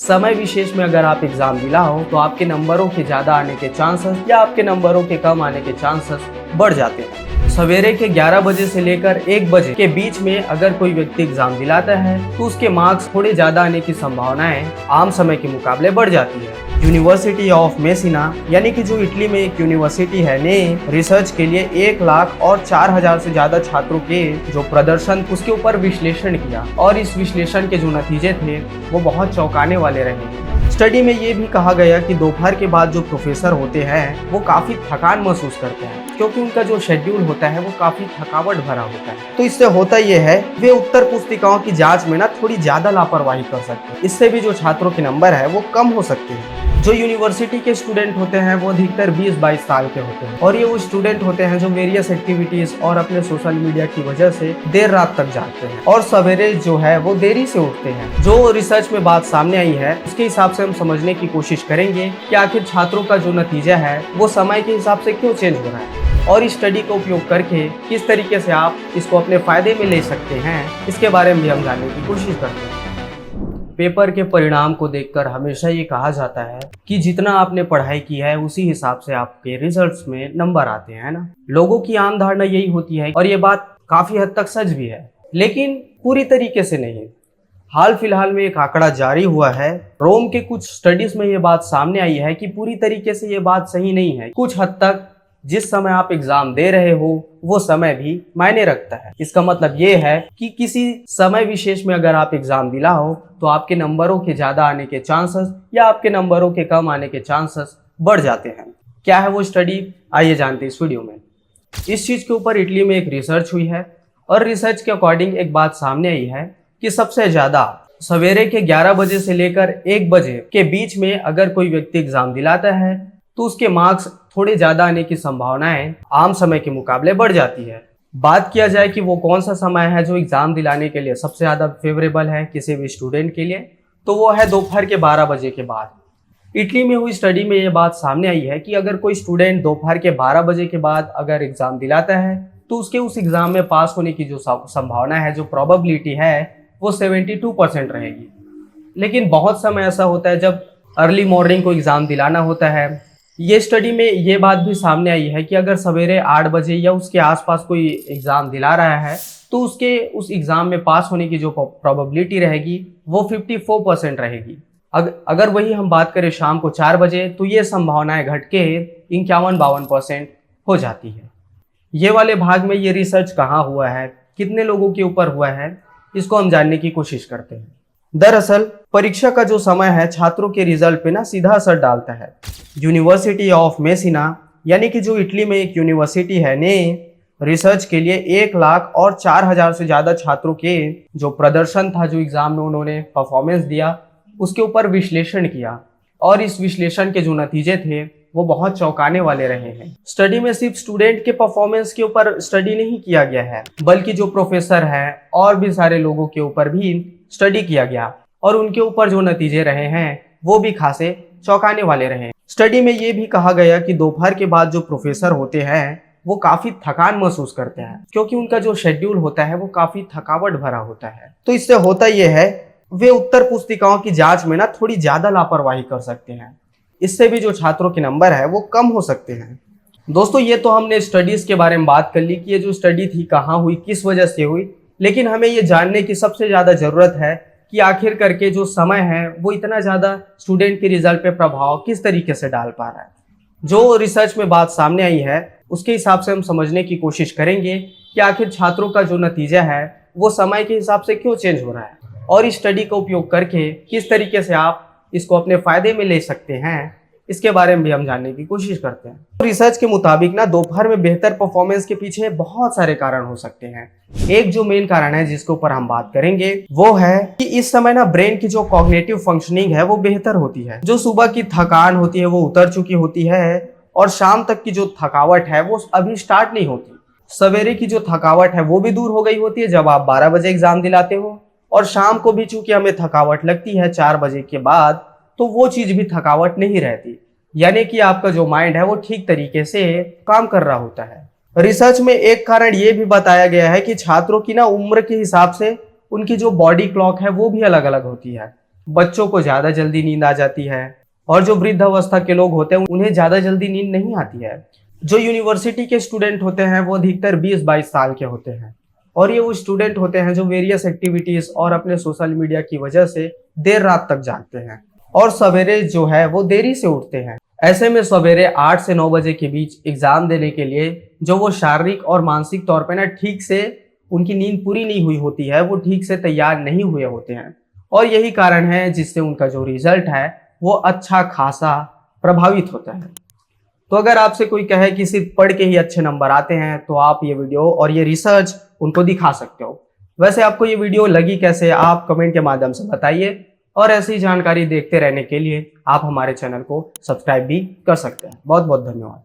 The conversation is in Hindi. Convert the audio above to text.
समय विशेष में अगर आप एग्जाम दिलाओ तो आपके नंबरों के ज़्यादा आने के चांसेस या आपके नंबरों के कम आने के चांसेस बढ़ जाते हैं। सवेरे के 11 बजे से लेकर 1 बजे के बीच में अगर कोई व्यक्ति एग्जाम दिलाता है तो उसके मार्क्स थोड़े ज़्यादा आने की संभावनाएं आम समय के मुकाबले बढ़ जाती है। यूनिवर्सिटी ऑफ मेसिना यानी कि जो इटली में एक यूनिवर्सिटी है ने रिसर्च के लिए 1,04,000 से ज्यादा छात्रों के जो प्रदर्शन उसके ऊपर विश्लेषण किया और इस विश्लेषण के जो नतीजे थे वो बहुत चौंकाने वाले रहे। स्टडी में ये भी कहा गया कि दोपहर के बाद जो प्रोफेसर होते हैं वो काफी थकान महसूस करते हैं क्योंकि उनका जो शेड्यूल होता है वो काफी थकावट भरा होता है। तो इससे होता ये है वे उत्तर पुस्तिकाओं की जांच में ना थोड़ी ज्यादा लापरवाही कर सकते हैं। इससे भी जो छात्रों के नंबर है वो कम हो सकते हैं। जो यूनिवर्सिटी के स्टूडेंट होते हैं वो अधिकतर 20-22 साल के होते हैं और ये वो स्टूडेंट होते हैं जो वेरियस एक्टिविटीज और अपने सोशल मीडिया की वजह से देर रात तक जागते हैं और सवेरे जो है वो देरी से उठते हैं। जो रिसर्च में बात सामने आई है उसके हिसाब से हम समझने की कोशिश करेंगे कि आखिर छात्रों का जो नतीजा है वो समय के हिसाब से क्यों चेंज हो रहा है और इस स्टडी का उपयोग करके किस तरीके से आप इसको अपने फायदे में ले सकते हैं, इसके बारे में भी हम जानने की कोशिश करते हैं। पेपर के परिणाम को देखकर हमेशा ये कहा जाता है कि जितना आपने पढ़ाई की है उसी हिसाब से आपके रिजल्ट्स में नंबर आते हैं ना। लोगों की आम धारणा यही होती है और ये बात काफी हद तक सच भी है, लेकिन पूरी तरीके से नहीं। हाल फिलहाल में एक आंकड़ा जारी हुआ है, रोम के कुछ स्टडीज में ये बात सामने आई है कि पूरी तरीके से ये बात सही नहीं है। कुछ हद तक जिस समय आप एग्जाम दे रहे हो वो समय भी मायने रखता है। इसका मतलब ये है कि किसी समय विशेष में अगर आप एग्जाम दिलाओ तो आपके नंबरों के ज्यादा आने के चांसेस या आपके नंबरों के कम आने के चांसेस बढ़ जाते हैं। क्या है वो स्टडी, आइए जानते हैं इस वीडियो में। इस चीज के ऊपर इटली में एक रिसर्च हुई है और रिसर्च के अकॉर्डिंग एक बात सामने आई है कि सबसे ज्यादा सवेरे के 11 बजे से लेकर 1 बजे के बीच में अगर कोई व्यक्ति एग्जाम दिलाता है तो उसके मार्क्स थोड़े ज्यादा आने की संभावनाएं आम समय के मुकाबले बढ़ जाती है। बात किया जाए कि वो कौन सा समय है जो एग्जाम दिलाने के लिए सबसे ज्यादा फेवरेबल है किसी भी स्टूडेंट के लिए, तो वो है दोपहर के 12 बजे के बाद। इटली में हुई स्टडी में ये बात सामने आई है कि अगर कोई स्टूडेंट दोपहर के 12 बजे के बाद अगर एग्जाम दिलाता है तो उसके उस एग्जाम में पास होने की जो संभावना है, जो प्रोबेबिलिटी है, वो 72% रहेगी। लेकिन बहुत समय ऐसा होता है जब अर्ली मॉर्निंग को एग्जाम दिलाना होता है। ये स्टडी में ये बात भी सामने आई है कि अगर सवेरे 8 बजे या उसके आसपास कोई एग्जाम दिला रहा है तो उसके उस एग्जाम में पास होने की जो प्रोबेबिलिटी रहेगी वो 54% रहेगी। अगर वही हम बात करें शाम को 4 बजे तो ये संभावनाएं घट के 51-52% हो जाती है। ये वाले भाग में ये रिसर्च कहाँ हुआ है, कितने लोगों के ऊपर हुआ है, इसको हम जानने की कोशिश करते हैं। दरअसल परीक्षा का जो समय है छात्रों के रिजल्ट पे ना सीधा असर डालता है। यूनिवर्सिटी ऑफ मेसिना यानी कि जो इटली में एक यूनिवर्सिटी है ने रिसर्च के लिए 1,04,000 से ज्यादा छात्रों के जो प्रदर्शन था, जो एग्जाम में उन्होंने परफॉर्मेंस दिया, उसके ऊपर विश्लेषण किया और इस विश्लेषण के जो नतीजे थे वो बहुत चौंकाने वाले रहे हैं। स्टडी में सिर्फ स्टूडेंट के परफॉर्मेंस के ऊपर स्टडी नहीं किया गया है बल्कि जो प्रोफेसर है और भी सारे लोगों के ऊपर भी स्टडी किया गया और उनके ऊपर जो नतीजे रहे हैं वो भी खासे चौंकाने वाले रहे। स्टडी में ये भी कहा गया कि दोपहर के बाद जो प्रोफेसर होते हैं वो काफी थकान महसूस करते हैं क्योंकि उनका जो शेड्यूल होता है वो काफी थकावट भरा होता है। तो इससे होता ये है वे उत्तर पुस्तिकाओं की जांच में ना थोड़ी ज्यादा लापरवाही कर सकते हैं। इससे भी जो छात्रों के नंबर है वो कम हो सकते हैं। दोस्तों, ये तो हमने स्टडीज के बारे में बात कर ली कि ये जो स्टडी थी कहाँ हुई, किस वजह से हुई, लेकिन हमें ये जानने की सबसे ज्यादा जरूरत है कि आखिर करके जो समय है वो इतना ज्यादा स्टूडेंट के रिजल्ट पे प्रभाव किस तरीके से डाल पा रहा है। जो रिसर्च में बात सामने आई है उसके हिसाब से हम समझने की कोशिश करेंगे कि आखिर छात्रों का जो नतीजा है वो समय के हिसाब से क्यों चेंज हो रहा है और इस स्टडी का उपयोग करके किस तरीके से आप इसको अपने फायदे में ले सकते हैं, इसके बारे में भी हम जानने की कोशिश करते हैं। रिसर्च के मुताबिक ना दोपहर में बेहतर परफॉर्मेंस के पीछे बहुत सारे कारण हो सकते हैं। एक जो मेन कारण है जिसके ऊपर हम बात करेंगे वो है कि इस समय ना ब्रेन की जो कॉग्निटिव फंक्शनिंग है वो बेहतर होती है। जो सुबह की थकान होती है वो उतर चुकी होती है और शाम तक की जो थकावट है वो अभी स्टार्ट नहीं होती। सवेरे की जो थकावट है वो भी दूर हो गई होती है जब आप 12 बजे एग्जाम दिलाते हो और शाम को भी चूंकि हमें थकावट लगती है 4 बजे के बाद, तो वो चीज भी थकावट नहीं रहती, यानी कि आपका जो माइंड है वो ठीक तरीके से काम कर रहा होता है। रिसर्च में एक कारण ये भी बताया गया है कि छात्रों की ना उम्र के हिसाब से उनकी जो बॉडी क्लॉक है वो भी अलग अलग होती है। बच्चों को ज्यादा जल्दी नींद आ जाती है, और जो वृद्ध अवस्था के लोग होते हैं उन्हें ज्यादा जल्दी नींद नहीं आती है। जो यूनिवर्सिटी के स्टूडेंट होते हैं वो अधिकतर 20-22 साल के होते हैं, और ये वो स्टूडेंट होते हैं जो वेरियस एक्टिविटीज और अपने सोशल मीडिया की वजह से देर रात तक जागते हैं, और सवेरे जो है वो देरी से उठते हैं। ऐसे में सवेरे 8 से 9 बजे के बीच एग्जाम देने के लिए जो वो शारीरिक और मानसिक तौर पे ना ठीक से उनकी नींद पूरी नहीं हुई होती है, वो ठीक से तैयार नहीं हुए होते हैं, और यही कारण है जिससे उनका जो रिजल्ट है वो अच्छा खासा प्रभावित होता है। तो अगर आपसे कोई कहे कि सिर्फ पढ़ के ही अच्छे नंबर आते हैं, तो आप ये वीडियो और ये रिसर्च उनको दिखा सकते हो। वैसे आपको ये वीडियो लगी कैसे, आप कमेंट के माध्यम से बताइए, और ऐसी जानकारी देखते रहने के लिए आप हमारे चैनल को सब्सक्राइब भी कर सकते हैं। बहुत बहुत धन्यवाद।